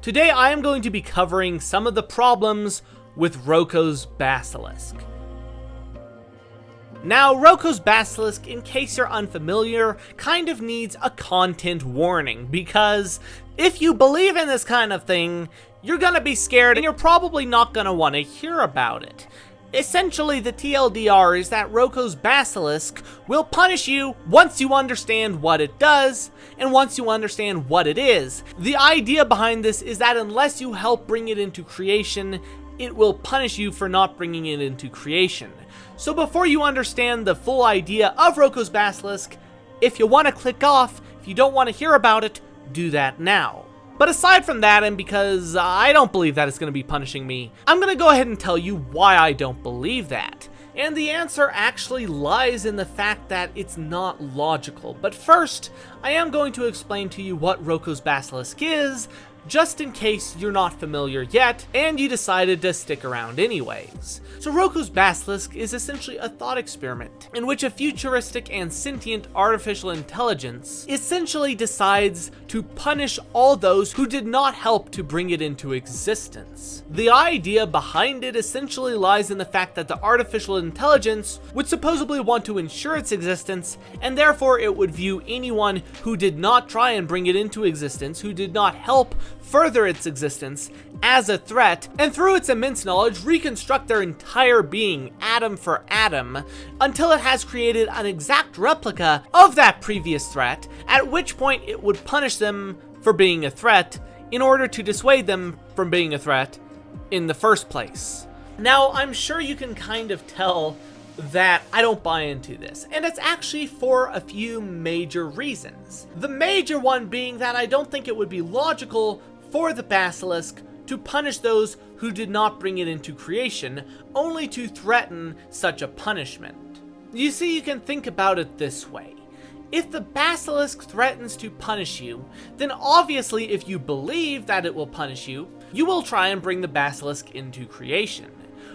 Today I am going to be covering some of the problems with Roko's Basilisk. Now, Roko's Basilisk, in case you're unfamiliar, kind of needs a content warning, because if you believe in this kind of thing, you're gonna be scared and you're probably not gonna want to hear about it. Essentially, the TLDR is that Roko's Basilisk will punish you once you understand what it does, and once you understand what it is. The idea behind this is that unless you help bring it into creation, it will punish you for not bringing it into creation. So before you understand the full idea of Roko's Basilisk, if you want to click off, if you don't want to hear about it, do that now. But aside from that, and because I don't believe that it's going to be punishing me, I'm going to go ahead and tell you why I don't believe that. And the answer actually lies in the fact that it's not logical. But first, I am going to explain to you what Roko's Basilisk is, just in case you're not familiar yet, and you decided to stick around anyways. So Roko's Basilisk is essentially a thought experiment, in which a futuristic and sentient artificial intelligence essentially decides to punish all those who did not help to bring it into existence. The idea behind it essentially lies in the fact that the artificial intelligence would supposedly want to ensure its existence, and therefore it would view anyone who did not try and bring it into existence, who did not help further its existence, as a threat, and through its immense knowledge reconstruct their entire being atom for atom until it has created an exact replica of that previous threat, at which point it would punish them for being a threat in order to dissuade them from being a threat in the first place. Now, I'm sure you can kind of tell that I don't buy into this, and it's actually for a few major reasons. The major one being that I don't think it would be logical for the Basilisk to punish those who did not bring it into creation, only to threaten such a punishment. You see, you can think about it this way. If the Basilisk threatens to punish you, then obviously if you believe that it will punish you, you will try and bring the Basilisk into creation.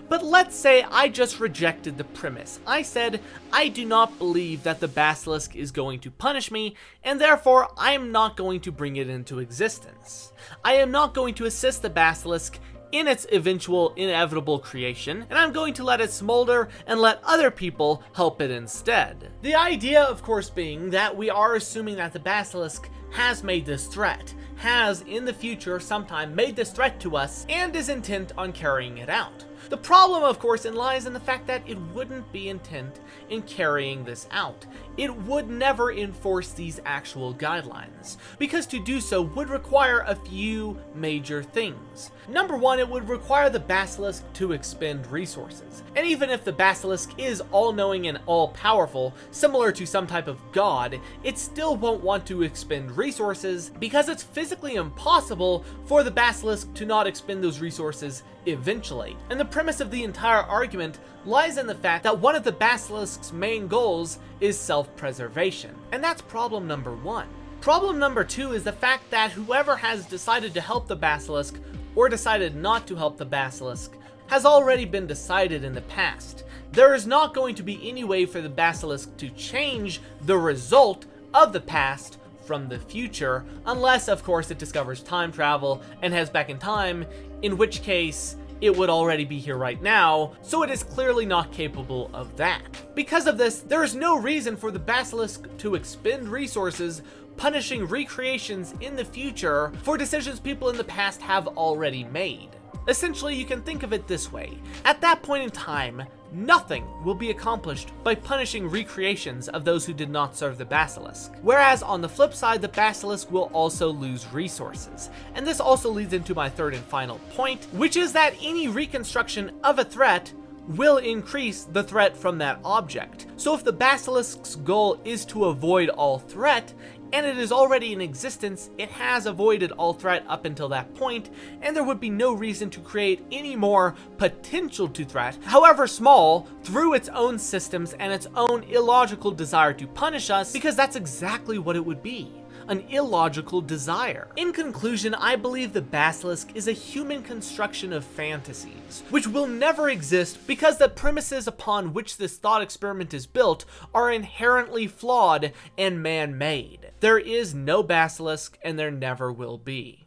But let's say I just rejected the premise. I said, I do not believe that the Basilisk is going to punish me, and therefore I am not going to bring it into existence. I am not going to assist the Basilisk in its eventual inevitable creation, and I'm going to let it smolder and let other people help it instead. The idea, of course, being that we are assuming that the Basilisk has made this threat, has in the future sometime made this threat to us, and is intent on carrying it out. The problem, of course, lies in the fact that it wouldn't be intent in carrying this out. It would never enforce these actual guidelines, because to do so would require a few major things. Number one, it would require the Basilisk to expend resources. And even if the Basilisk is all-knowing and all-powerful, similar to some type of god, it still won't want to expend resources, because it's physically impossible for the Basilisk to not expend those resources eventually. And the premise of the entire argument lies in the fact that one of the Basilisk's main goals is self-preservation. And that's problem number one. Problem number two is the fact that whoever has decided to help the Basilisk or decided not to help the Basilisk has already been decided in the past. There is not going to be any way for the Basilisk to change the result of the past from the future, unless of course it discovers time travel and heads back in time, in which case it would already be here right now, so it is clearly not capable of that. Because of this, there is no reason for the Basilisk to expend resources punishing recreations in the future for decisions people in the past have already made. Essentially, you can think of it this way. At that point in time, nothing will be accomplished by punishing recreations of those who did not serve the Basilisk. Whereas on the flip side, the Basilisk will also lose resources. And this also leads into my third and final point, which is that any reconstruction of a threat will increase the threat from that object. So if the Basilisk's goal is to avoid all threat, and it is already in existence, it has avoided all threat up until that point, and there would be no reason to create any more potential to threat, however small, through its own systems and its own illogical desire to punish us, because that's exactly what it would be. An illogical desire. In conclusion, I believe the Basilisk is a human construction of fantasies, which will never exist because the premises upon which this thought experiment is built are inherently flawed and man-made. There is no Basilisk, and there never will be.